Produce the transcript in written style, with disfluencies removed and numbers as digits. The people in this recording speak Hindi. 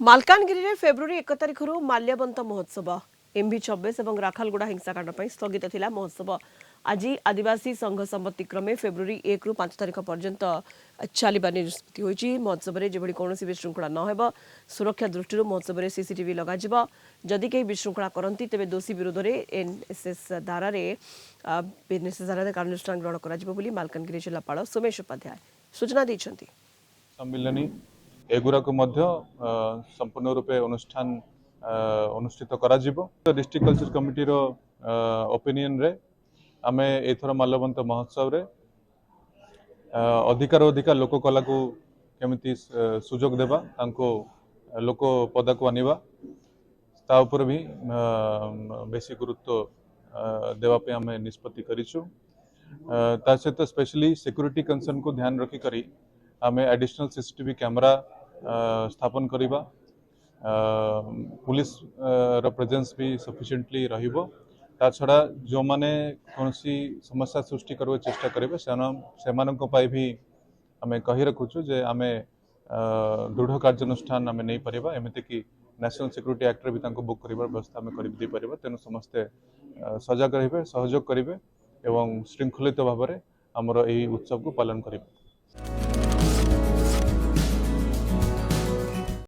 मालकानगिरी में फेब्रुआरी 1 तारिख माल्यवंत महोत्सव MV26 और राखालगुड़ा हिंसाकांड स्थगित थिला महोत्सव आज आदिवासी संघ सम्मति क्रमे फेब्रुआरी 1 रु 5 तारिख पर्यंत चलवा निष्पत्ति होईछि। महोत्सव में जेभଳି कौनसी विशृंखला न हेब सुरक्षा दृष्टि महोत्सव में सीसीटीवी लगाजिबो। जदि केही विशृंखला करती तेबे दोषी विरोध में एनएसएस धारा कार्यानुष्ठान ग्रहण कराजिबो बोली मालकानगिरी जिलापाल सोमेश उपाध्याय सूचना दैछन्ति। सम्मिलनी एगुराक मध्य संपूर्ण रूपे अनुष्ठान अनुष्ठित करा जिवो। डिस्ट्रिक्ट कल्चर कमिटी रो ओपिनियन रे आमे एथर माल्यवंत महोत्सव रे अधिकार लोक कला को केमिति सुजोग देबा तांको लोक पदा को आनिबा ता ऊपर भी बेसी गुरुत्व देवा पे आमे निष्पत्ति करिछु। ता सहित स्पेशली सिक्योरिटी कंसर्न को ध्यान रखी करी आमे एडिशनल सीसीटीवी कैमरा स्थापन करिबा। पुलिस रो प्रेजेंस भी सफिशिएंटली रहिबो। ता छड़ा जो माने कोनसी समस्या सृष्टि करबे चेष्टा करिबे सेमानक पाई भी आमे कहि रखुछु जे आमे दृढ़ कार्यानुष्ठान आमे नै परिबा। एमिति कि नेशनल सिक्योरिटी एक्ट रे भी तांको बुक करिबार व्यवस्था आमे करि दै परिबा। तेनु समस्ते सजग रहिबे, सहयोग करिबे एवं श्रृंखलित भाव में आमर एही उत्सव को पालन करिबे।